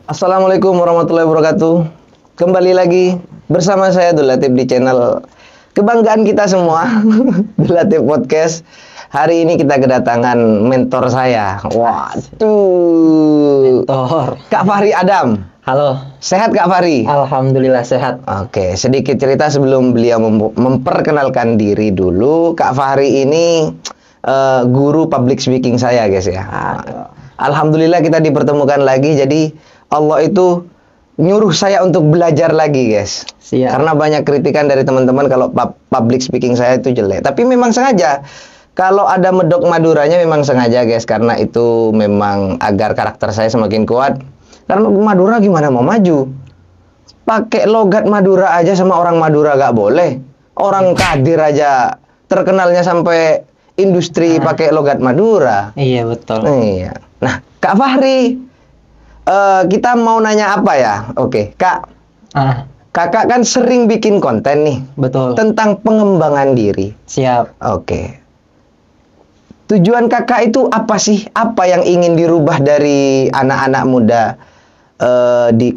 Assalamualaikum warahmatullahi wabarakatuh. Kembali lagi bersama saya Dul Latif di channel kebanggaan kita semua, Dul Latif Podcast. Hari ini kita kedatangan mentor saya. Waduh, Mentor. Kak Fahri Adam. Halo. Sehat Kak Fahri? Alhamdulillah sehat. Oke, sedikit cerita sebelum beliau memperkenalkan diri dulu. Kak Fahri ini guru public speaking saya, guys ya. Alhamdulillah kita dipertemukan lagi. Jadi Allah itu nyuruh saya untuk belajar lagi, guys. Siap. Karena banyak kritikan dari teman-teman kalau public speaking saya itu jelek. Tapi memang sengaja. Kalau ada medok Maduranya memang sengaja, guys. Karena itu memang agar karakter saya semakin kuat. Karena Madura gimana mau maju? Pakai logat Madura aja sama orang Madura gak boleh. Orang Kadir aja terkenalnya sampai industri pakai logat Madura. Iya, betul. Iya. Nah, Kak Fahri, kita mau nanya apa ya? Oke, Kak. Kakak kan sering bikin konten nih. Betul. Tentang pengembangan diri. Siap. Oke. Tujuan kakak itu apa sih? Apa yang ingin dirubah dari anak-anak muda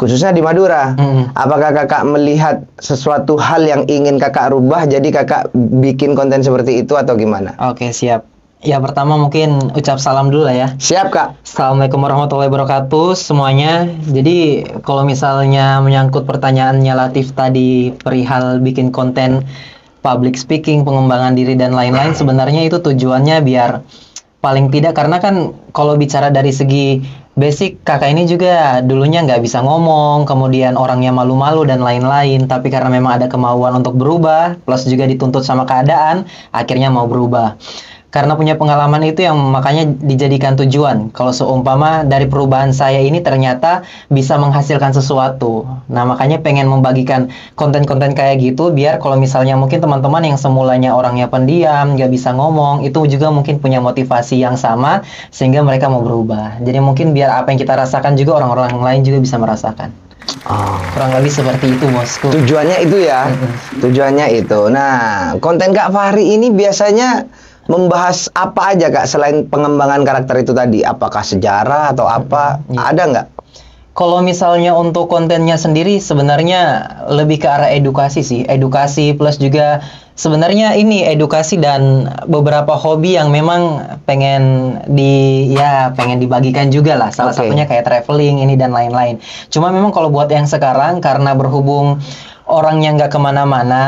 khususnya di Madura? Apakah kakak melihat sesuatu hal yang ingin kakak rubah, jadi kakak bikin konten seperti itu atau gimana? Oke, siap. Ya, pertama mungkin ucap salam dulu lah ya. Siap, Kak. Assalamualaikum warahmatullahi wabarakatuh semuanya. Jadi kalau misalnya menyangkut pertanyaannya Latif tadi perihal bikin konten public speaking, pengembangan diri dan lain-lain, sebenarnya itu tujuannya biar paling tidak, karena kan kalau bicara dari segi basic, kakak ini juga dulunya nggak bisa ngomong, kemudian orangnya malu-malu dan lain-lain, tapi karena memang ada kemauan untuk berubah, plus juga dituntut sama keadaan, akhirnya mau berubah. Karena punya pengalaman itu yang makanya dijadikan tujuan. Kalau seumpama dari perubahan saya ini ternyata bisa menghasilkan sesuatu. Nah, makanya pengen membagikan konten-konten kayak gitu biar kalau misalnya mungkin teman-teman yang semulanya orangnya pendiam, nggak bisa ngomong, itu juga mungkin punya motivasi yang sama sehingga mereka mau berubah. Jadi mungkin biar apa yang kita rasakan juga orang-orang lain juga bisa merasakan. Kurang lebih seperti itu, bosku. Tujuannya itu ya. Tujuannya itu. Nah, konten Kak Fahri ini biasanya membahas apa aja, Kak, selain pengembangan karakter itu tadi? Apakah sejarah atau apa? Ada nggak? Kalau misalnya untuk kontennya sendiri sebenarnya lebih ke arah edukasi sih. Edukasi plus juga sebenarnya ini edukasi dan beberapa hobi yang memang pengen dibagikan juga lah. Salah satunya kayak traveling ini dan lain-lain. Cuma memang kalau buat yang sekarang karena berhubung orangnya nggak kemana-mana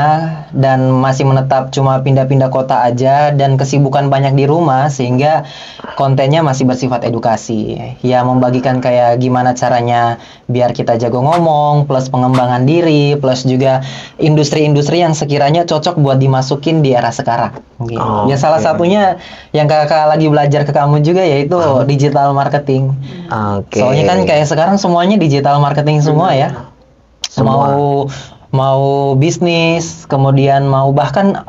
dan masih menetap cuma pindah-pindah kota aja dan kesibukan banyak di rumah, sehingga kontennya masih bersifat edukasi ya, membagikan kayak gimana caranya biar kita jago ngomong, plus pengembangan diri, plus juga industri-industri yang sekiranya cocok buat dimasukin di era sekarang gitu. Ya salah satunya yang kakak lagi belajar ke kamu juga yaitu digital marketing. Soalnya kan kayak sekarang semuanya digital marketing semua ya. Mau bisnis, kemudian mau bahkan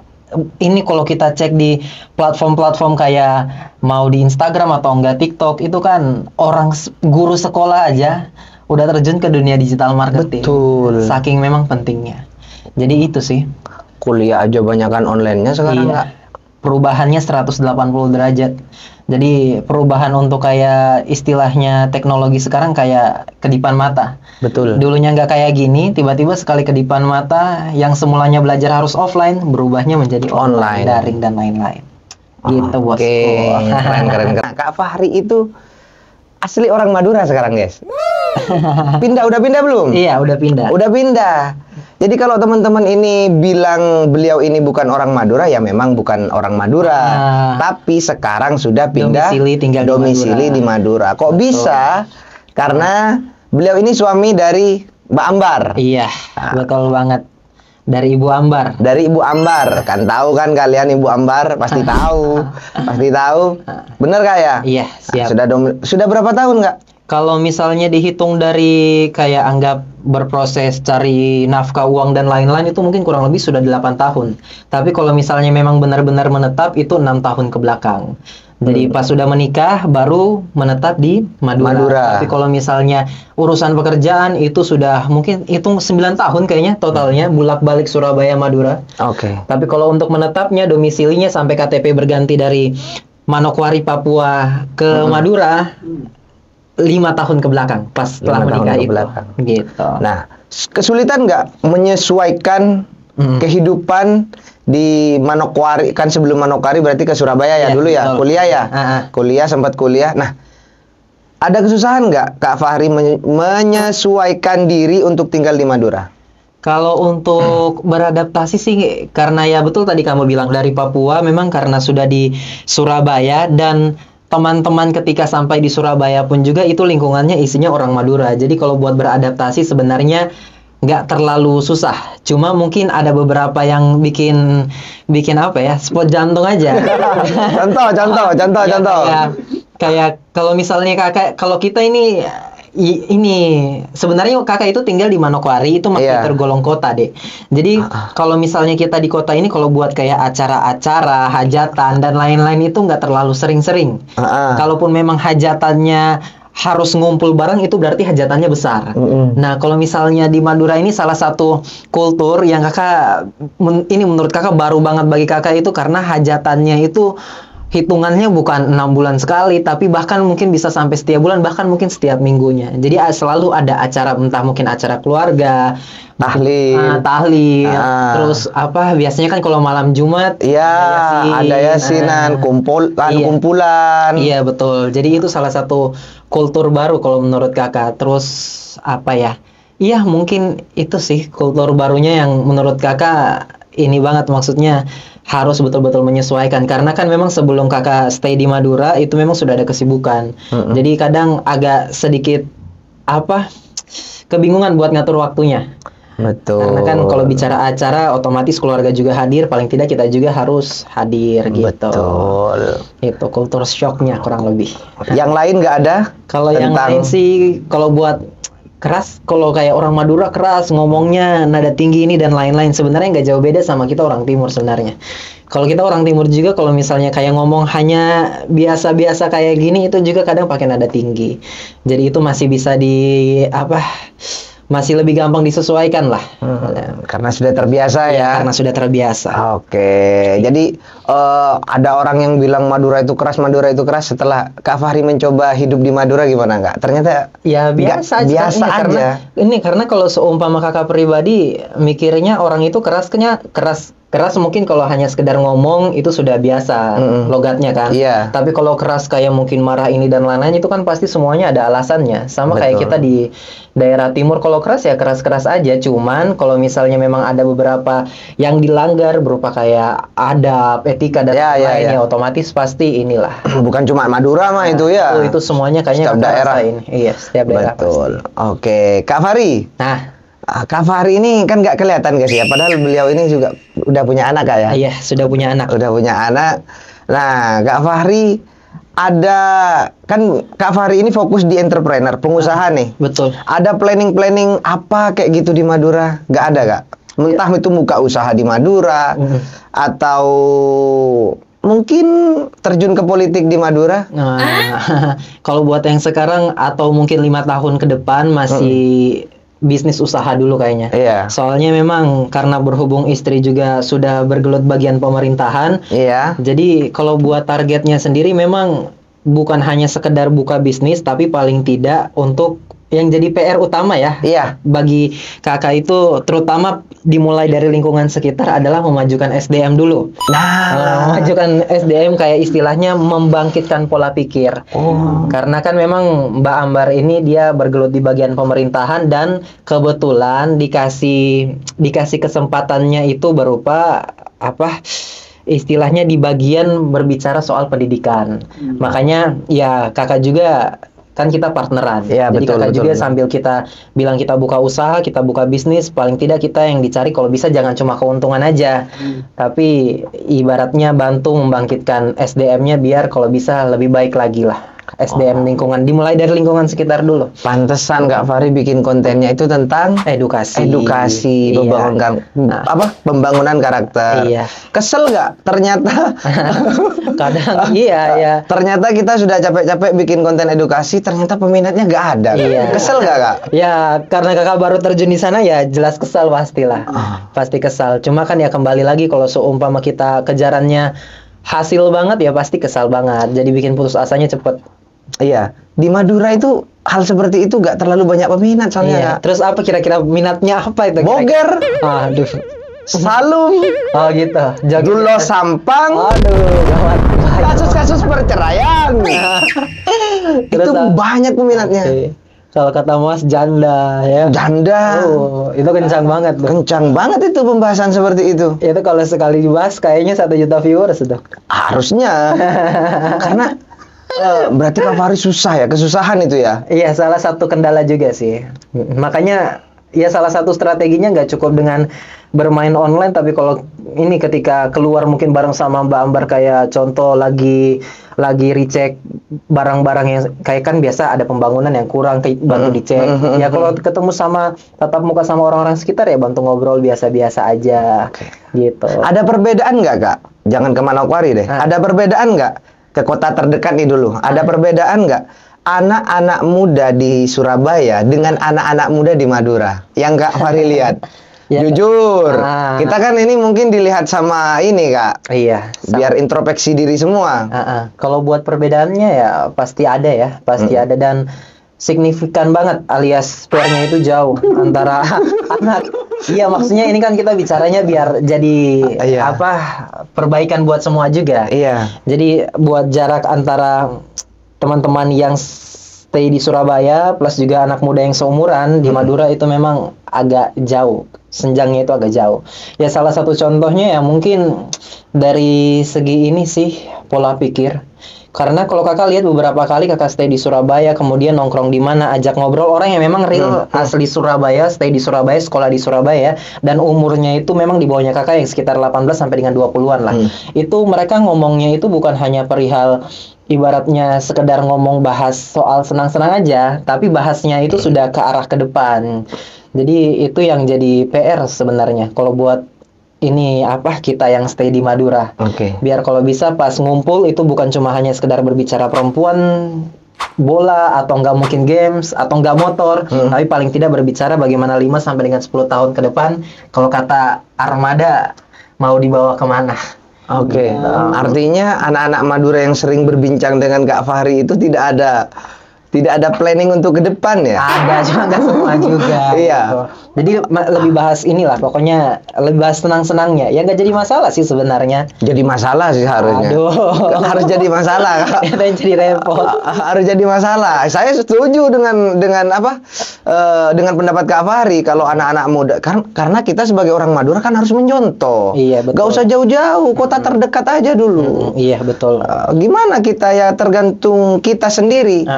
ini kalau kita cek di platform-platform kayak mau di Instagram atau enggak TikTok, itu kan orang guru sekolah aja udah terjun ke dunia digital marketing. Betul. Saking memang pentingnya. Jadi itu sih. Kuliah aja banyakan online-nya sekarang, Kak. Perubahannya 180 derajat. Jadi perubahan untuk kayak istilahnya teknologi sekarang kayak kedipan mata. Betul. Dulunya nggak kayak gini, tiba-tiba sekali kedipan mata yang semulanya belajar harus offline, berubahnya menjadi online, daring dan lain-lain. Gitu, bosku. Keren. Kak Fahri itu asli orang Madura sekarang, guys. Udah pindah belum? Iya, udah pindah. Udah pindah. Jadi kalau teman-teman ini bilang beliau ini bukan orang Madura, ya memang bukan orang Madura. Tapi sekarang sudah pindah domisili di Madura. Kok bisa? Karena beliau ini suami dari Mbak Ambar. Iya, betul banget. Dari Ibu Ambar. Dari Ibu Ambar. Kan tahu kan kalian Ibu Ambar? Pasti tahu. Pasti tahu. Bener Kak ya? Iya, siap. Sudah berapa tahun, Kak? Kalau misalnya dihitung dari kayak anggap berproses cari nafkah uang dan lain-lain, itu mungkin kurang lebih sudah 8 tahun. Tapi kalau misalnya memang benar-benar menetap itu 6 tahun ke belakang. Jadi pas sudah menikah baru menetap di Madura. Tapi kalau misalnya urusan pekerjaan itu sudah mungkin hitung 9 tahun kayaknya totalnya bolak-balik Surabaya Madura. Tapi kalau untuk menetapnya domisilinya sampai KTP berganti dari Manokwari Papua ke Madura 5 tahun ke belakang pas setelah 5 tahun menikah ke itu. belakang. Gitu. Nah, kesulitan nggak menyesuaikan kehidupan di Manokwari? Kan sebelum Manokwari berarti ke Surabaya ya Iya, dulu ya, betul. kuliah ya, kuliah, sempat kuliah. Nah, ada kesusahan nggak Kak Fahri menyesuaikan diri untuk tinggal di Madura? Kalau untuk beradaptasi sih, karena ya betul tadi kamu bilang dari Papua, memang karena sudah di Surabaya dan teman-teman ketika sampai di Surabaya pun juga itu lingkungannya isinya orang Madura. Jadi kalau buat beradaptasi sebenarnya nggak terlalu susah. Cuma mungkin ada beberapa yang bikin apa ya, spot jantung aja. Contoh. Ya, kayak kalau misalnya kalau kita ini sebenarnya kakak itu tinggal di Manokwari, itu masih tergolong kota deh. Jadi kalau misalnya kita di kota ini, kalau buat kayak acara-acara hajatan dan lain-lain itu nggak terlalu sering-sering. Kalaupun memang hajatannya harus ngumpul bareng, itu berarti hajatannya besar. Nah, kalau misalnya di Madura ini salah satu kultur yang kakak ini menurut kakak baru banget bagi kakak itu, karena hajatannya itu hitungannya bukan 6 bulan sekali, tapi bahkan mungkin bisa sampai setiap bulan, bahkan mungkin setiap minggunya. Jadi selalu ada acara, entah mungkin acara keluarga, tahlil, terus apa biasanya kan kalau malam Jumat ada yasinan, kumpulan. Iya betul. Jadi itu salah satu kultur baru kalau menurut kakak. Terus apa ya? Iya mungkin itu sih kultur barunya yang menurut kakak ini banget, maksudnya harus betul-betul menyesuaikan, karena kan memang sebelum kakak stay di Madura itu memang sudah ada kesibukan. Jadi kadang agak sedikit kebingungan buat ngatur waktunya. Betul. Karena kan kalau bicara acara otomatis keluarga juga hadir, paling tidak kita juga harus hadir gitu. Betul. Itu kultur shocknya kurang lebih. Yang lain nggak ada? Kalau yang lain sih, kalau buat keras, kalau kayak orang Madura keras ngomongnya, nada tinggi ini dan lain-lain, sebenarnya nggak jauh beda sama kita orang Timur sebenarnya. Kalau kita orang Timur juga, kalau misalnya kayak ngomong hanya biasa-biasa kayak gini, itu juga kadang pakai nada tinggi. Jadi itu masih bisa masih lebih gampang disesuaikan lah. Karena sudah terbiasa ya. Karena sudah terbiasa. Oke. Jadi ada orang yang bilang Madura itu keras. Setelah Kak Fahri mencoba hidup di Madura, gimana nggak? Ternyata ya biasa aja. Karena kalau seumpama kakak pribadi mikirnya orang itu keras mungkin kalau hanya sekedar ngomong itu sudah biasa logatnya kan. Tapi kalau keras kayak mungkin marah ini dan lain-lain, itu kan pasti semuanya ada alasannya. Sama kayak kita di daerah timur, kalau keras ya keras-keras aja. Cuman kalau misalnya memang ada beberapa yang dilanggar berupa kayak adab, etika dan lainnya, otomatis pasti inilah. Bukan cuma Madura mah itu ya. Itu semuanya kayaknya setiap daerah ini. Iya, setiap daerah. Betul. Oke, Kak Fahri. Nah, Kak Fahri ini kan nggak kelihatan guys ya, padahal beliau ini juga udah punya anak ya? Iya, sudah punya anak. Nah, Kak Fahri kan Kak Fahri ini fokus di entrepreneur, pengusaha nih. Betul. Ada planning apa kayak gitu di Madura? Nggak ada, Kak? Entah itu buka usaha di Madura atau mungkin terjun ke politik di Madura? Nah, kalau buat yang sekarang atau mungkin 5 tahun ke depan masih bisnis usaha dulu kayaknya. Soalnya memang karena berhubung istri juga sudah bergelut bagian pemerintahan. Jadi kalau buat targetnya sendiri memang bukan hanya sekedar buka bisnis, tapi paling tidak untuk yang jadi PR utama ya. Bagi kakak itu terutama dimulai dari lingkungan sekitar adalah memajukan SDM dulu. Memajukan SDM kayak istilahnya membangkitkan pola pikir. Karena kan memang Mbak Ambar ini dia bergelut di bagian pemerintahan dan kebetulan dikasih kesempatannya itu berupa istilahnya di bagian berbicara soal pendidikan. Makanya ya kakak juga kan kita partneran. Jadi kakak juga sambil kita bilang kita buka usaha, kita buka bisnis, paling tidak kita yang dicari kalau bisa jangan cuma keuntungan aja. Tapi ibaratnya bantu membangkitkan SDM-nya biar kalau bisa lebih baik lagi lah. SDM lingkungan, dimulai dari lingkungan sekitar dulu. Pantesan Kak Fahri bikin kontennya itu tentang edukasi, pembangunan karakter. Kesel nggak? Ternyata kadang ternyata kita sudah capek-capek bikin konten edukasi, ternyata peminatnya nggak ada. Kesel nggak, Kak? Ya karena kakak baru terjun di sana ya jelas kesal pastilah. Pasti kesal. Cuma kan ya kembali lagi kalau seumpama kita kejarannya hasil banget ya pasti kesal banget. Jadi bikin putus asanya cepet. Iya, di Madura itu hal seperti itu nggak terlalu banyak peminat soalnya, Iya. Kak. Terus apa kira-kira minatnya apa itu? Boger, Aduh. salum, Oh gitu. Joget. dulo sampang, Aduh, gawat. kasus-kasus perceraian. Terus Itu banyak peminatnya. Oke. Kalau kata Mas janda ya. Janda. Oh, itu kencang banget tuh. Kencang banget itu pembahasan seperti itu. Itu kalau sekali dibahas kayaknya 1 juta viewers sudah. Harusnya. Karena berarti Kak Fahri susah ya, kesusahan itu ya. Iya, salah satu kendala juga sih. Makanya ya salah satu strateginya nggak cukup dengan bermain online, tapi kalau ini ketika keluar mungkin bareng sama Mbak Ambar, kayak contoh lagi recheck barang-barang yang kayak kan biasa ada pembangunan yang kurang bantu dicek. Ya kalau ketemu sama tatap muka sama orang-orang sekitar ya bantu ngobrol biasa-biasa aja. Gitu. Ada perbedaan nggak, Kak? Jangan ke Manokwari deh. Ada perbedaan nggak? Ke kota terdekat nih dulu. Ada perbedaan nggak? Anak-anak muda di Surabaya dengan anak-anak muda di Madura. Yang Kak Fahri lihat. Ya, Jujur. Kita kan ini mungkin dilihat sama ini, Kak. Iya. Biar introspeksi diri semua. Kalau buat perbedaannya ya pasti ada ya, pasti ada, dan signifikan banget, alias pairnya itu jauh antara anak. Iya, maksudnya ini kan kita bicaranya biar jadi apa, perbaikan buat semua juga. Iya. Jadi buat jarak antara teman-teman yang stay di Surabaya plus juga anak muda yang seumuran di Madura itu memang agak jauh. Senjangnya itu agak jauh. Ya salah satu contohnya ya mungkin dari segi ini sih, pola pikir. Karena kalau kakak lihat beberapa kali kakak stay di Surabaya, kemudian nongkrong di mana, ajak ngobrol orang yang memang real asli Surabaya, stay di Surabaya, sekolah di Surabaya, dan umurnya itu memang di bawahnya kakak yang sekitar 18 sampai dengan 20-an lah. Itu mereka ngomongnya itu bukan hanya perihal ibaratnya sekedar ngomong bahas soal senang-senang aja, tapi bahasnya itu sudah ke arah ke depan. Jadi itu yang jadi PR sebenarnya kalau buat ini apa, kita yang stay di Madura. Biar kalau bisa pas ngumpul itu bukan cuma hanya sekedar berbicara perempuan, bola, atau enggak mungkin games, atau enggak motor, tapi paling tidak berbicara bagaimana 5 sampai dengan 10 tahun ke depan kalau kata Armada mau dibawa kemana. Artinya anak-anak Madura yang sering berbincang dengan Kak Fahri itu tidak ada planning untuk ke depan ya? Ada, cuma nggak semua juga. Iya. Gitu. Jadi lebih bahas inilah, pokoknya lebih bahas senang-senangnya. Ya nggak jadi masalah sih sebenarnya. Jadi masalah sih harusnya. Aduh. Harus jadi masalah, Kak. Itu yang jadi repot. Harus jadi masalah. Saya setuju dengan apa? Dengan pendapat Kak Fahri kalau anak-anak muda, karena kita sebagai orang Madura kan harus mencontoh. Iya, betul. Gak usah jauh-jauh, kota terdekat aja dulu. Iya, betul. Gimana kita ya, tergantung kita sendiri.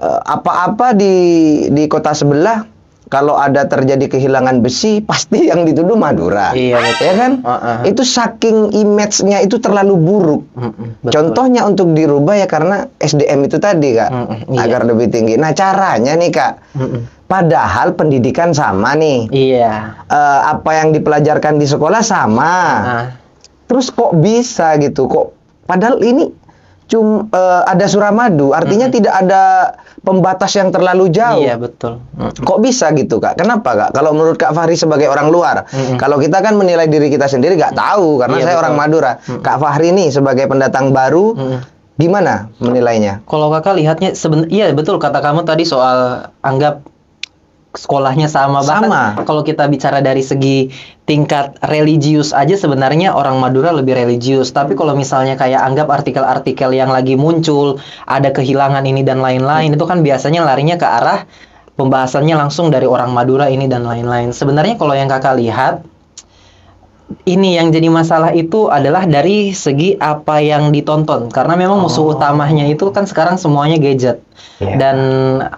Apa-apa di kota sebelah, kalau ada terjadi kehilangan besi, pasti yang dituduh Madura. Iya, betul. Ya kan? Itu saking image-nya itu terlalu buruk. Contohnya untuk dirubah ya karena SDM itu tadi, Kak. Agar lebih tinggi. Nah, caranya nih, Kak. Padahal pendidikan sama nih. Iya. Apa yang dipelajarkan di sekolah sama. Terus kok bisa gitu? Kok padahal ini ada Suramadu, artinya tidak ada pembatas yang terlalu jauh. Iya, betul. Kok bisa gitu, Kak? Kenapa, Kak? Kalau menurut Kak Fahri sebagai orang luar, kalau kita kan menilai diri kita sendiri nggak tahu karena saya orang Madura. Kak Fahri nih sebagai pendatang baru, gimana menilainya? Kalau kakak lihatnya iya betul kata kamu tadi soal anggap sekolahnya sama. Bahkan kalau kita bicara dari segi tingkat religius aja sebenarnya orang Madura lebih religius. Tapi kalau misalnya kayak anggap artikel-artikel yang lagi muncul, ada kehilangan ini dan lain-lain, itu kan biasanya larinya ke arah pembahasannya langsung dari orang Madura ini dan lain-lain. Sebenarnya kalau yang kakak lihat, ini yang jadi masalah itu adalah dari segi apa yang ditonton. Karena memang musuh utamanya itu kan sekarang semuanya gadget. Dan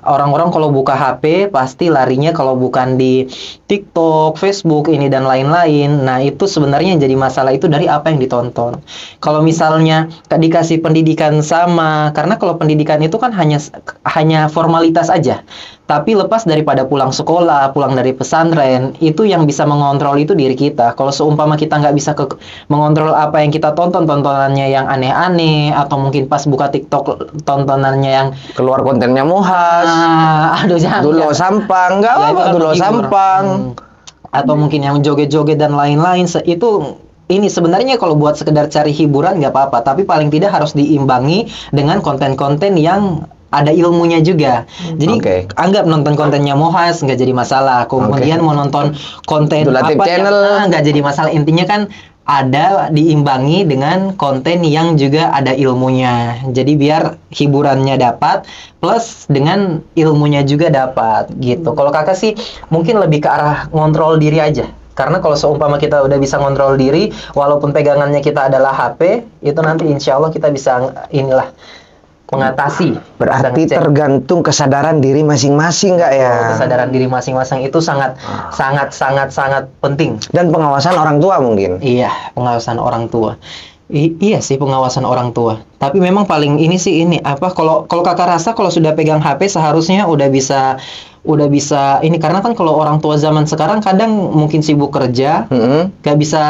orang-orang kalau buka HP pasti larinya kalau bukan di TikTok, Facebook ini dan lain-lain. Nah, itu sebenarnya yang jadi masalah itu dari apa yang ditonton. Kalau misalnya dikasih pendidikan sama, karena kalau pendidikan itu kan hanya formalitas aja. Tapi lepas daripada pulang sekolah, pulang dari pesantren, itu yang bisa mengontrol itu diri kita. Kalau seumpama kita nggak bisa mengontrol apa yang kita tonton, tontonannya yang aneh-aneh, atau mungkin pas buka TikTok tontonannya yang keluar kontennya mohas, aduh jangan. Dulo sampang, nggak apa Dulo sampang. Atau mungkin yang joget-joget dan lain-lain, itu ini sebenarnya kalau buat sekedar cari hiburan nggak apa-apa, tapi paling tidak harus diimbangi dengan konten-konten yang ada ilmunya juga. Jadi Oke. anggap nonton kontennya Mohas nggak jadi masalah. Kemudian mau nonton konten Abdul Latif apa Channel. yang nggak jadi masalah. Intinya kan ada diimbangi dengan konten yang juga ada ilmunya. Jadi biar hiburannya dapat plus dengan ilmunya juga dapat gitu. Kalau kakak sih mungkin lebih ke arah ngontrol diri aja. Karena kalau seumpama kita udah bisa ngontrol diri, walaupun pegangannya kita adalah HP, itu nanti insya Allah kita bisa inilah mengatasi. Berarti Bisa ngecek. tergantung kesadaran diri masing-masing nggak ya? Kesadaran diri masing-masing itu sangat penting. Dan pengawasan orang tua mungkin. Iya, pengawasan orang tua. Iya sih, pengawasan orang tua. Tapi memang paling ini sih ini apa kalau kakak rasa kalau sudah pegang HP seharusnya udah bisa ini, karena kan kalau orang tua zaman sekarang kadang mungkin sibuk kerja, gak bisa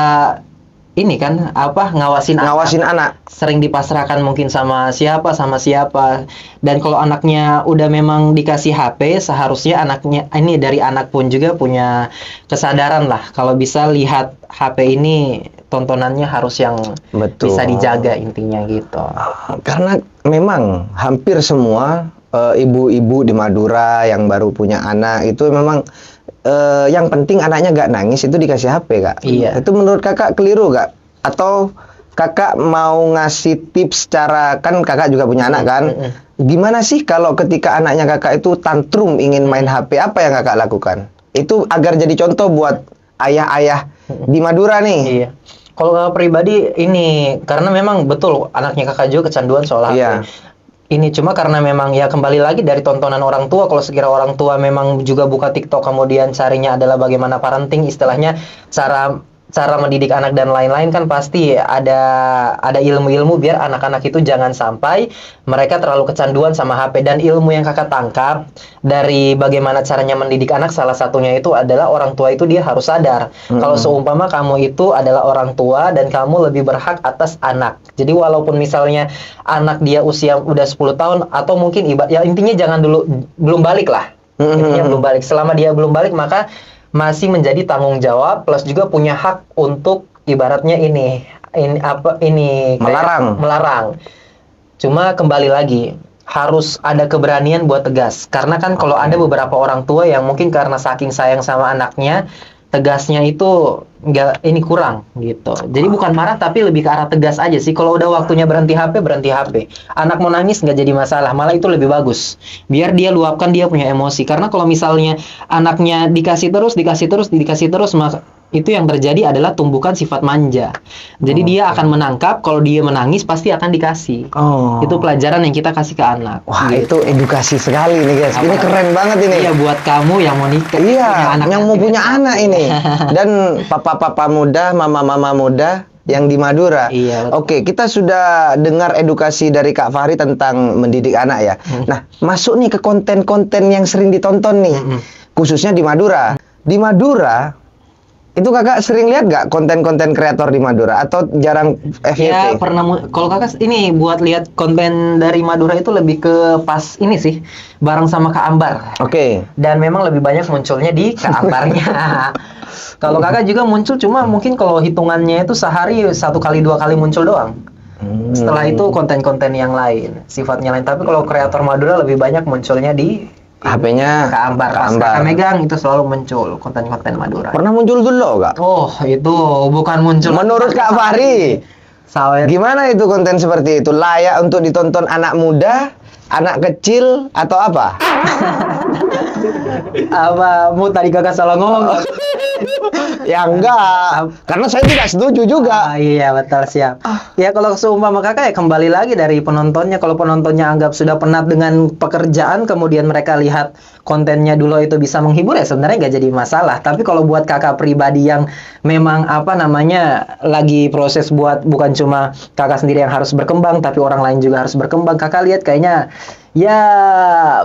ini kan apa ngawasin anak. Sering dipasrahkan mungkin sama siapa. Dan kalau anaknya udah memang dikasih HP, seharusnya anaknya ini dari anak pun juga punya kesadaran lah. Kalau bisa lihat HP ini tontonannya harus yang Betul. bisa dijaga intinya gitu. Karena memang hampir semua ibu-ibu di Madura yang baru punya anak itu memang yang penting anaknya gak nangis itu dikasih HP, Kak. Iya. Itu menurut kakak keliru gak? Atau kakak mau ngasih tips cara, kan kakak juga punya anak kan? Gimana sih kalau ketika anaknya kakak itu tantrum ingin main HP, apa yang kakak lakukan? Itu agar jadi contoh buat ayah-ayah di Madura nih. Iya. Kalau kakak pribadi ini karena memang betul anaknya kakak juga kecanduan soal HP. Iya. Ini cuma karena memang ya kembali lagi dari tontonan orang tua. Kalau sekira orang tua memang juga buka TikTok kemudian carinya adalah bagaimana parenting, istilahnya cara mendidik anak dan lain-lain, kan pasti ada ilmu-ilmu biar anak-anak itu jangan sampai mereka terlalu kecanduan sama HP. Dan ilmu yang kakak tangkap dari bagaimana caranya mendidik anak, salah satunya itu adalah orang tua itu dia harus sadar kalau seumpama kamu itu adalah orang tua dan kamu lebih berhak atas anak. Jadi walaupun misalnya anak dia usia udah 10 tahun atau mungkin ya intinya jangan dulu belum balik lah. Intinya belum balik. Selama dia belum balik maka masih menjadi tanggung jawab plus juga punya hak untuk ibaratnya ini melarang. Cuma kembali lagi harus ada keberanian buat tegas, karena kan kalau ada beberapa orang tua yang mungkin karena saking sayang sama anaknya, tegasnya itu kurang gitu. Jadi bukan marah tapi lebih ke arah tegas aja sih. Kalau udah waktunya berhenti HP. Anak mau nangis nggak jadi masalah, malah itu lebih bagus. Biar dia luapkan dia punya emosi. Karena kalau misalnya anaknya dikasih terus, maka itu yang terjadi adalah tumbukan sifat manja. Jadi dia akan menangkap kalau dia menangis pasti akan dikasih. Itu pelajaran yang kita kasih ke anak. Wah, itu edukasi sekali nih guys. Ini keren banget ini. Iya, buat kamu yang mau nikah, Iya, yang mau punya anak ini. Dan papa-papa muda, mama-mama muda yang di Madura. Iya, betul. Oke, kita sudah dengar edukasi dari Kak Fahri tentang mendidik anak ya. Nah, masuk nih ke konten-konten yang sering ditonton nih. Khususnya di Madura. Di Madura itu kakak sering lihat gak konten-konten kreator di Madura atau jarang FYP? Ya pernah. Kalau kakak ini buat lihat konten dari Madura itu lebih ke pas ini sih bareng sama Kak Ambar. Oke. Dan memang lebih banyak munculnya di Kak Ambarnya. Kalau kakak juga muncul, cuma mungkin kalau hitungannya itu sehari 1 kali 2 kali muncul doang. Setelah itu konten-konten yang lain, sifatnya lain. Tapi kalau kreator Madura lebih banyak munculnya di HP-nya Kak Ambar. Pas kakak megang itu selalu muncul konten-konten Madura. Pernah muncul dulu gak? Oh, itu bukan muncul. Menurut Kak Fahri, gimana itu konten seperti itu? Layak untuk ditonton anak muda, anak kecil, atau apa? Mu tadi kakak salah ngomong. Ya enggak, karena saya tidak setuju juga. Iya betul, siap. Ya kalau seumpama kakak ya kembali lagi dari penontonnya. Kalau penontonnya anggap sudah penat dengan pekerjaan, kemudian mereka lihat kontennya dulu itu bisa menghibur, ya sebenarnya nggak jadi masalah. Tapi kalau buat kakak pribadi yang memang lagi proses buat, bukan cuma kakak sendiri yang harus berkembang, tapi orang lain juga harus berkembang. Kakak lihat kayaknya ya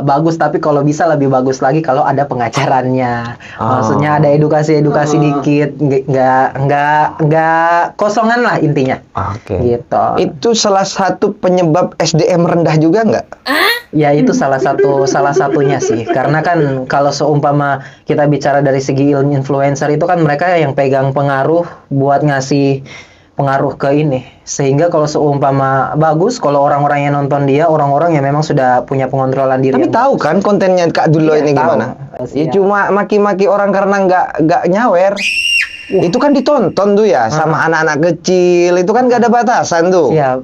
bagus, tapi kalau bisa lebih bagus lagi kalau ada pengajarannya. Maksudnya ada edukasi dikit, nggak kosongan lah intinya. Oke. Gitu. Itu salah satu penyebab SDM rendah juga nggak? Ya itu salah satunya sih. Karena kan kalau seumpama kita bicara dari segi ilmu influencer itu kan mereka yang pegang pengaruh buat ngasih pengaruh ke ini. Sehingga kalau seumpama bagus, kalau orang-orang yang nonton dia, orang-orang yang memang sudah punya pengontrolan diri. Tapi yang tahu kan kontennya Kak Dulo Iya, ini tahu. gimana? Ya cuma maki-maki orang karena nggak nyawer. Itu kan ditonton tuh ya sama anak-anak kecil. Itu kan nggak ada batasan tuh. Ya,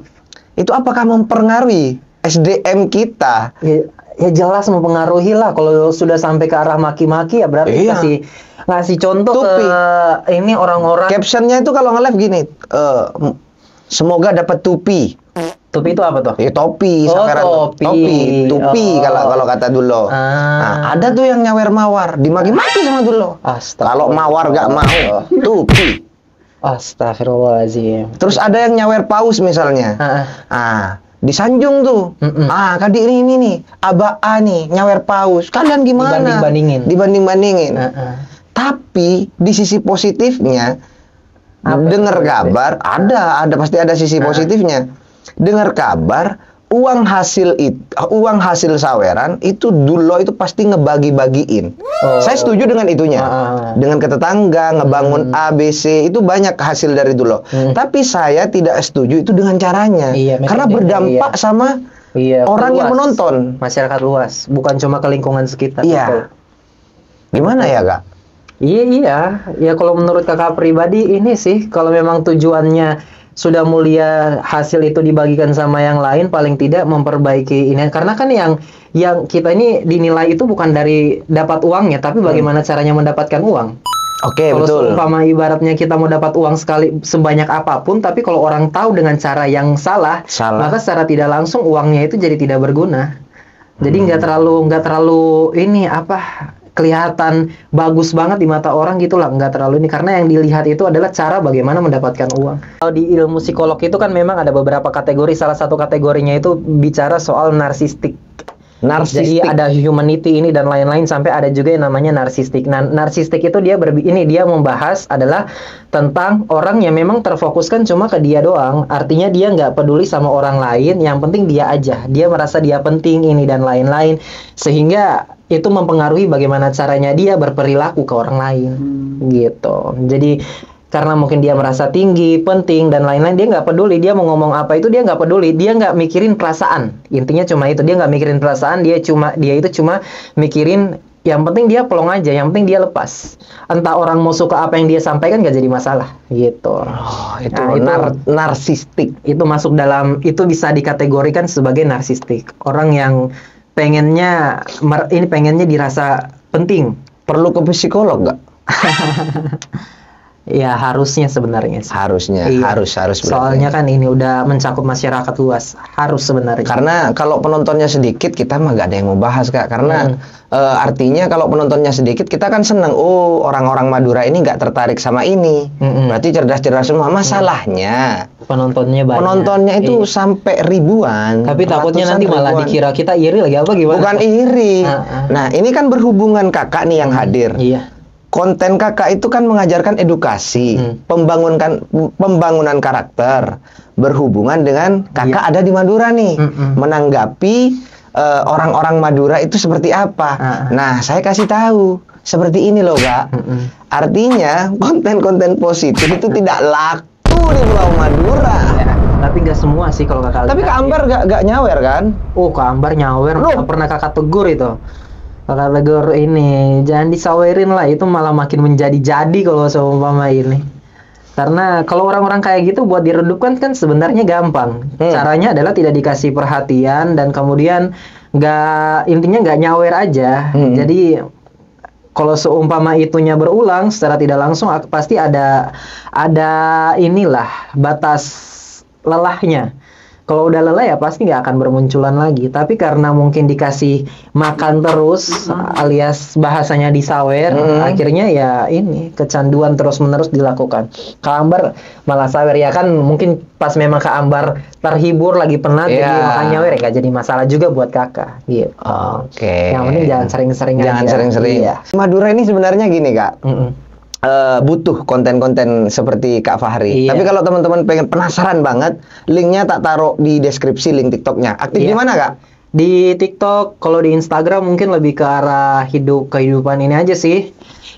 Itu apakah mempengaruhi SDM kita? ya jelas mempengaruhi lah. Kalau sudah sampai ke arah maki-maki ya berarti Iya. ngasih contoh Tupi. ke ini orang-orang. Captionnya itu kalau nge-live gini, semoga dapat tupi. Tupi itu apa tuh? Ya topi, Oh, samperan. topi. Tupi Oh. kalau kata Dulo. Nah, ada tuh yang nyawer mawar, dimaki-maki sama Dulo. Kalau mawar gak mau, tupi. Astagfirullahaladzim. Terus ada yang nyawer paus misalnya. Disanjung tuh. Kadi ini nih, Aba A nih nyawer paus. Kalian gimana? Dibanding-bandingin. Tapi di sisi positifnya, dengar kabar, ada pasti ada sisi positifnya. Dengar kabar, uang hasil saweran itu Dulo itu pasti ngebagi-bagiin. Saya setuju dengan itunya. Dengan ke tetangga, ngebangun A, B, C, itu banyak hasil dari Dulo. Tapi saya tidak setuju itu dengan caranya. Karena berdampak sama orang yang menonton. Masyarakat luas, bukan cuma ke lingkungan sekitar. Iya. Betul. Gimana ya, Kak? Iya. Ya kalau menurut kakak pribadi ini sih, kalau memang tujuannya sudah mulia, hasil itu dibagikan sama yang lain, paling tidak memperbaiki ini. Karena kan yang kita ini dinilai itu bukan dari dapat uangnya, tapi bagaimana caranya mendapatkan uang. Oke, Kalau betul. seumpama ibaratnya kita mau dapat uang sekali sebanyak apapun, tapi kalau orang tahu dengan cara yang salah, maka secara tidak langsung uangnya itu jadi tidak berguna. Jadi nggak terlalu ini kelihatan bagus banget di mata orang gitu lah, nggak terlalu ini, karena yang dilihat itu adalah cara bagaimana mendapatkan uang. Kalau di ilmu psikolog itu kan memang ada beberapa kategori, salah satu kategorinya itu bicara soal narsistik. Jadi ada humanity ini dan lain-lain, sampai ada juga yang namanya narsistik. Nah, narsistik itu dia membahas adalah tentang orang yang memang terfokuskan cuma ke dia doang. Artinya dia nggak peduli sama orang lain, yang penting dia aja. Dia merasa dia penting ini dan lain-lain, sehingga itu mempengaruhi bagaimana caranya dia berperilaku ke orang lain, gitu. Jadi karena mungkin dia merasa tinggi, penting dan lain-lain, dia nggak peduli dia mau ngomong apa itu, dia nggak peduli, dia nggak mikirin perasaan. Intinya cuma itu, dia nggak mikirin perasaan, dia itu cuma mikirin yang penting dia pelong aja, yang penting dia lepas. Entah orang mau suka apa yang dia sampaikan, nggak jadi masalah, gitu. Itu narsistik. Itu masuk dalam, itu bisa dikategorikan sebagai narsistik. Orang yang pengennya dirasa penting. Perlu ke psikolog nggak? Ya harusnya sebenarnya sih. Harusnya, Iya. harus Soalnya kan ini udah mencakup masyarakat luas, harus sebenarnya. Karena kalau penontonnya sedikit, kita mah gak ada yang mau bahas, Kak. Karena artinya kalau penontonnya sedikit, kita kan seneng. Oh, orang-orang Madura ini gak tertarik sama ini. Berarti cerdas-cerdas semua. Masalahnya penontonnya banyak. Penontonnya itu sampai ribuan. Tapi takutnya nanti malah ribuan. dikira kita iri lagi apa gimana? Bukan iri. Nah, ini kan berhubungan kakak nih yang hadir. Iya. Konten kakak itu kan mengajarkan edukasi, pembangunan karakter, berhubungan dengan kakak ada di Madura nih, menanggapi orang-orang Madura itu seperti apa. Nah, saya kasih tahu seperti ini loh, Kak. Artinya konten-konten positif itu tidak laku di Pulau Madura. Ya, tapi nggak semua sih kalau kakak. Tapi Kak Ambar gak nyawer kan? Oh, Kak Ambar nyawer. Nggak pernah kakak tegur itu. Kakak tegur ini, jangan disawerin lah, itu malah makin menjadi-jadi kalau seumpama ini. Karena kalau orang-orang kayak gitu buat diredupkan kan sebenarnya gampang. Caranya adalah tidak dikasih perhatian dan kemudian intinya nggak nyawer aja. Jadi kalau seumpama itunya berulang secara tidak langsung pasti ada inilah batas lelahnya. Kalau udah lelah ya pasti nggak akan bermunculan lagi. Tapi karena mungkin dikasih makan terus, alias bahasanya disawer, akhirnya ya ini kecanduan terus-menerus dilakukan. Kak Ambar malah sawer ya kan, mungkin pas memang Kak Ambar terhibur lagi penat, jadi makan nyawer ya nggak jadi masalah juga buat kakak. Gitu. Oke. Yang penting jangan sering-sering aja. Jangan sering-sering. Iya. Madura ini sebenarnya gini, Kak. Butuh konten-konten seperti Kak Fahri. Iya. Tapi kalau teman-teman pengen penasaran banget, linknya tak taruh di deskripsi, link TikToknya. Aktif di mana, Kak? Di TikTok, kalau di Instagram mungkin lebih ke arah kehidupan ini aja sih.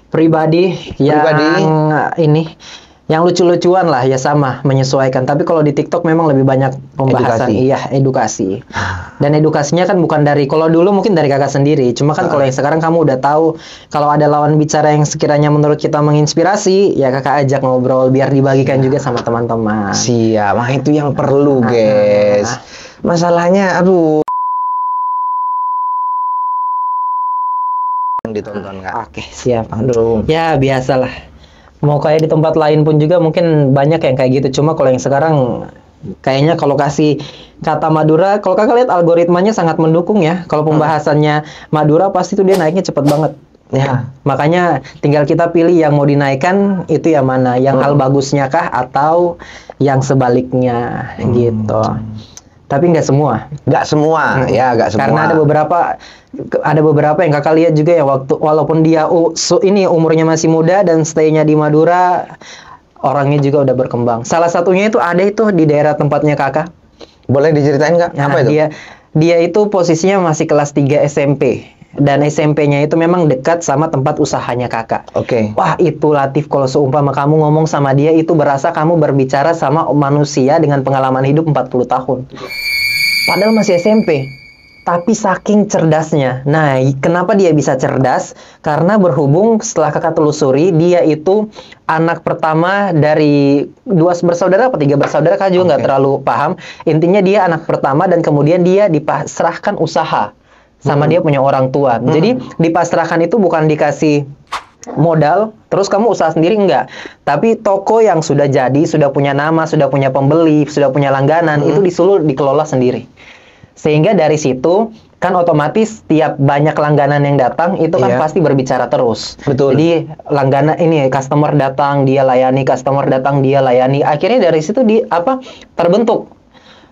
Pribadi. Yang yang lucu-lucuan lah ya sama menyesuaikan. Tapi kalau di TikTok memang lebih banyak pembahasan, edukasi. Dan edukasinya kan bukan dari, kalau dulu mungkin dari kakak sendiri. Cuma kan kalau yang sekarang kamu udah tahu kalau ada lawan bicara yang sekiranya menurut kita menginspirasi, ya kakak ajak ngobrol biar dibagikan juga sama teman-teman. Siap, itu yang perlu guys. Masalahnya, aduh. Ditonton Kak. Oke, siap. Aduh. Ya biasalah. Mau kayak di tempat lain pun juga mungkin banyak yang kayak gitu. Cuma kalau yang sekarang kayaknya kalau kasih kata Madura, kalau kakak lihat algoritmanya sangat mendukung ya. Kalau pembahasannya Madura pasti tuh dia naiknya cepet banget. Ya, makanya tinggal kita pilih yang mau dinaikkan itu yang mana, yang hal bagusnya kah atau yang sebaliknya gitu. Tapi nggak semua. Nggak semua, ya nggak semua. Karena ada beberapa yang kakak lihat juga ya, walaupun dia ini umurnya masih muda dan stay-nya di Madura, orangnya juga udah berkembang. Salah satunya itu ada itu di daerah tempatnya kakak. Boleh diceritain Kak? Nah, apa itu? Dia itu posisinya masih kelas 3 SMP. Dan SMP-nya itu memang dekat sama tempat usahanya kakak. Oke. Wah itu Latif, kalau seumpama kamu ngomong sama dia itu berasa kamu berbicara sama manusia dengan pengalaman hidup 40 tahun. Padahal masih SMP. Tapi saking cerdasnya. Nah, kenapa dia bisa cerdas? Karena berhubung setelah kakak telusuri, dia itu anak pertama dari 2 bersaudara apa 3 bersaudara, kakak juga nggak terlalu paham. Intinya dia anak pertama dan kemudian dia dipasrahkan usaha sama dia punya orang tua. Jadi dipasrahkan itu bukan dikasih modal, terus kamu usaha sendiri, enggak. Tapi toko yang sudah jadi, sudah punya nama, sudah punya pembeli, sudah punya langganan, itu disuruh dikelola sendiri. Sehingga dari situ, kan otomatis tiap banyak langganan yang datang, itu kan pasti berbicara terus. Betul. Jadi langganan ini, customer datang, dia layani, customer datang, dia layani. Akhirnya dari situ terbentuk.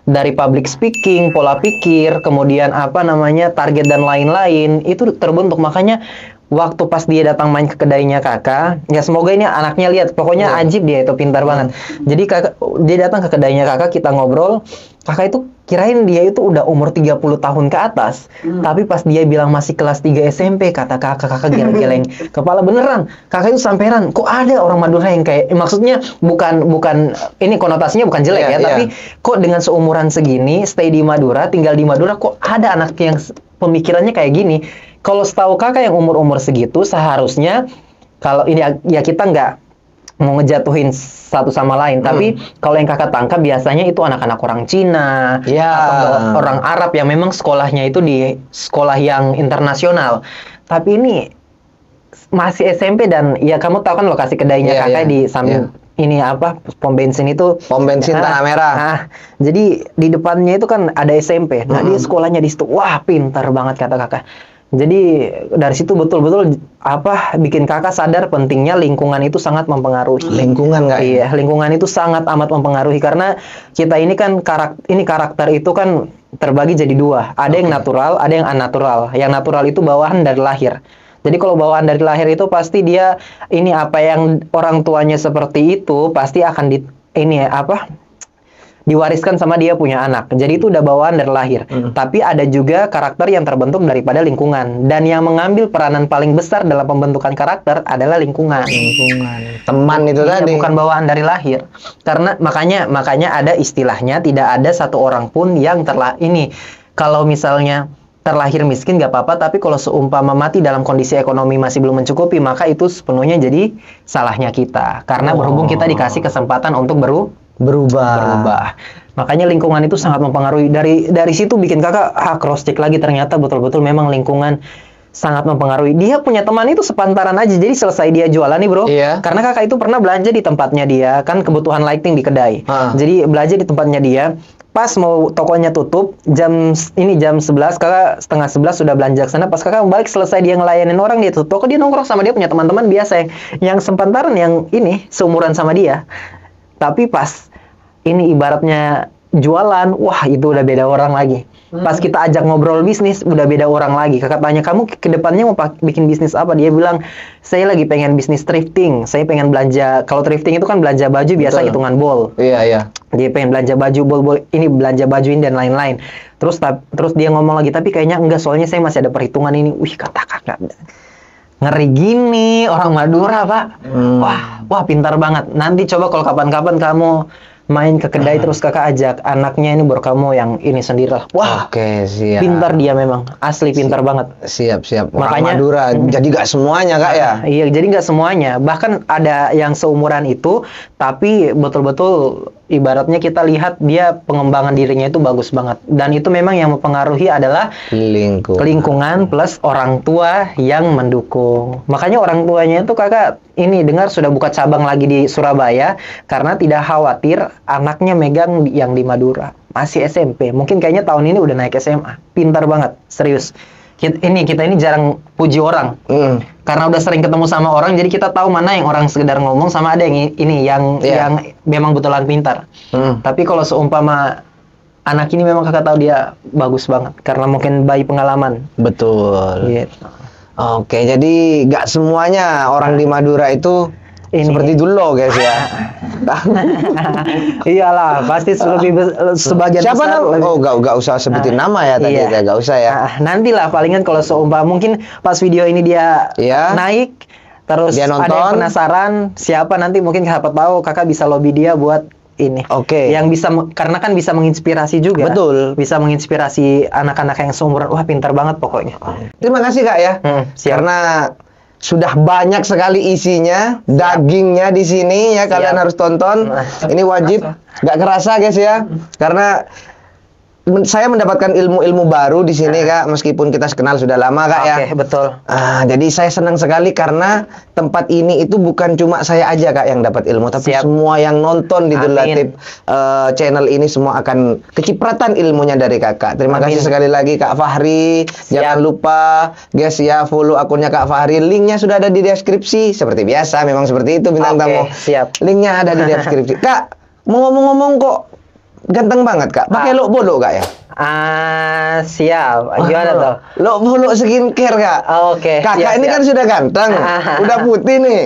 Dari public speaking, pola pikir, kemudian target dan lain-lain, itu terbentuk. Makanya waktu pas dia datang main ke kedainya kakak, ya semoga ini anaknya lihat, pokoknya ajib dia itu, pintar banget. Jadi dia datang ke kedainya kakak, kita ngobrol, kakak itu kirain dia itu udah umur 30 tahun ke atas. Tapi pas dia bilang masih kelas 3 SMP, kata kakak geleng-geleng kepala beneran. Kakak itu samperan, kok ada orang Madura yang kayak, maksudnya bukan ini konotasinya bukan jelek tapi kok dengan seumuran segini, stay di Madura, tinggal di Madura, kok ada anak yang pemikirannya kayak gini. Kalau setahu kakak yang umur-umur segitu, seharusnya kalau ini ya kita nggak mau ngejatuhin satu sama lain, tapi kalau yang kakak tangkap biasanya itu anak-anak orang Cina atau orang Arab yang memang sekolahnya itu di sekolah yang internasional. Tapi ini masih SMP dan ya kamu tahu kan lokasi kedainya kakak di samping ini pom bensin itu. Pom bensin Tanah Merah. Jadi di depannya itu kan ada SMP. Nah dia sekolahnya di situ. Wah pintar banget kata kakak. Jadi dari situ betul-betul bikin kakak sadar pentingnya lingkungan itu sangat mempengaruhi. Lingkungan nggak? Iya, lingkungan itu sangat amat mempengaruhi karena kita ini kan karakter itu kan terbagi jadi 2. Ada yang natural, ada yang unnatural. Yang natural itu bawaan dari lahir. Jadi kalau bawaan dari lahir itu pasti dia apa yang orang tuanya seperti itu pasti akan diwariskan sama dia punya anak. Jadi itu udah bawaan dari lahir. Tapi ada juga karakter yang terbentuk daripada lingkungan. Dan yang mengambil peranan paling besar dalam pembentukan karakter adalah lingkungan. Teman itu tadi. Bukan bawaan dari lahir. Karena makanya ada istilahnya, tidak ada satu orang pun yang kalau misalnya terlahir miskin nggak apa-apa, tapi kalau seumpama mati dalam kondisi ekonomi masih belum mencukupi, maka itu sepenuhnya jadi salahnya kita. Karena berhubung kita dikasih kesempatan untuk berubah. Makanya lingkungan itu sangat mempengaruhi. Dari situ bikin kakak cross check lagi, ternyata betul-betul memang lingkungan sangat mempengaruhi. Dia punya teman itu sepantaran aja. Jadi selesai dia jualan nih bro, karena kakak itu pernah belanja di tempatnya dia, kan kebutuhan lighting di kedai. Jadi belanja di tempatnya dia. Pas mau tokonya tutup jam 11, kakak setengah 11 sudah belanja ke sana. Pas kakak balik selesai dia ngelayanin orang, dia tutup toko, dia nongkrong sama dia punya teman-teman biasa yang sepantaran, yang seumuran sama dia. Tapi pas ibaratnya jualan, wah itu udah beda orang lagi. Pas kita ajak ngobrol bisnis, udah beda orang lagi. Kakak tanya, kamu ke depannya mau bikin bisnis apa? Dia bilang, saya lagi pengen bisnis thrifting. Saya pengen belanja, kalau thrifting itu kan belanja baju biasa hitungan bol. Iya. Dia pengen belanja baju, bol-bol ini, belanja baju ini dan lain-lain. Terus dia ngomong lagi, tapi kayaknya enggak, soalnya saya masih ada perhitungan ini. Wih, kata kakak. ngeri gini orang Madura, Pak. Wah, pintar banget. Nanti coba kalau kapan-kapan kamu main ke kedai terus kakak ajak anaknya ini baru kamu yang ini sendiri lah. Wah, Oke, siap. pintar dia memang, asli pintar banget. Siap. Orang Makanya- Madura. Jadi gak semuanya Kak ya. Iya, jadi nggak semuanya. Bahkan ada yang seumuran itu, tapi betul-betul ibaratnya kita lihat dia pengembangan dirinya itu bagus banget. Dan itu memang yang mempengaruhi adalah lingkungan plus orang tua yang mendukung. Makanya orang tuanya itu kakak ini dengar sudah buka cabang lagi di Surabaya karena tidak khawatir anaknya megang yang di Madura. Masih SMP, mungkin kayaknya tahun ini udah naik SMA. Pintar banget, serius. Kita ini jarang puji orang. Karena udah sering ketemu sama orang, jadi kita tahu mana yang orang sekedar ngomong sama ada yang ini yang memang betulan pintar. Tapi kalau seumpama anak ini memang kakak tahu dia bagus banget karena mungkin bayi pengalaman. Betul. Gitu. Oke, jadi gak semuanya orang di Madura itu seperti dulu loh guys ya. Iyalah, pasti sebagian Siapa besar. nama? Oh, gak usah sebutin nama ya tadi, iya. gak usah ya. Nantilah palingan kalau seumpama mungkin pas video ini dia Iya. naik, terus Dia ada yang nonton. penasaran siapa nanti mungkin siapa tahu kakak bisa lobby dia buat ini. Oke. Yang bisa karena kan bisa menginspirasi juga. Betul. Bisa menginspirasi anak-anak yang seumuran. Wah, pintar banget pokoknya. Terima kasih Kak ya. Siap. Karena sudah banyak sekali isinya, dagingnya di sini ya, kalian harus tonton. Ini wajib, nggak kerasa guys ya, karena saya mendapatkan ilmu-ilmu baru di sini Kak, meskipun kita kenal sudah lama Kak ya. Oke, betul. Jadi saya senang sekali karena tempat ini itu bukan cuma saya aja Kak yang dapat ilmu, tapi Siap. semua yang nonton di The Amin. Latif channel ini semua akan kecipratan ilmunya dari Kakak. Terima Amin. kasih sekali lagi Kak Fahri. Jangan lupa guys ya, follow akunnya Kak Fahri. Linknya sudah ada di deskripsi. Seperti biasa, memang seperti itu bintang Oke, tamu. siap. Linknya ada di deskripsi. Kak, mau ngomong-ngomong kok ganteng banget Kak. Pakai lok bolo Kak ya? Siap. Gimana tuh? Lok bolo skincare Kak. Oke, Kakak siap, ini siap. kan sudah ganteng, udah putih nih.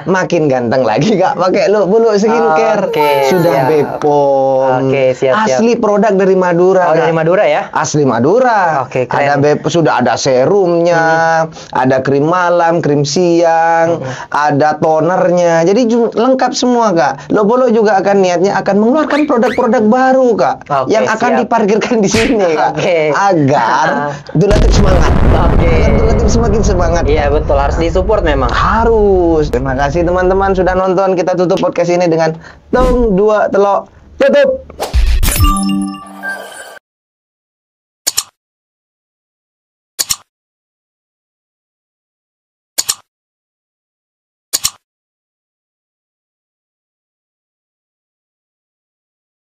Makin ganteng lagi Kak, pakai lok bolo skincare. Oke, Sudah siap. Bepom. Oke, siap. Asli produk dari Madura. Oh, dari Kak. Madura ya? Asli Madura. Oke, keren. Ada sudah ada serumnya, ada krim malam, krim siang, ada tonernya. Jadi lengkap semua Kak. Lobolo juga akan niatnya akan mengeluarkan produk-produk baru Kak, Oke, yang akan siap. diparkirkan di sini Kak, Oke. agar Dulatif semangat. Oke. Agar Dulatif semakin semangat. Iya, betul, harus disupport memang. Harus. Terima kasih teman-teman sudah nonton. Kita tutup podcast ini dengan tong dua telok tutup.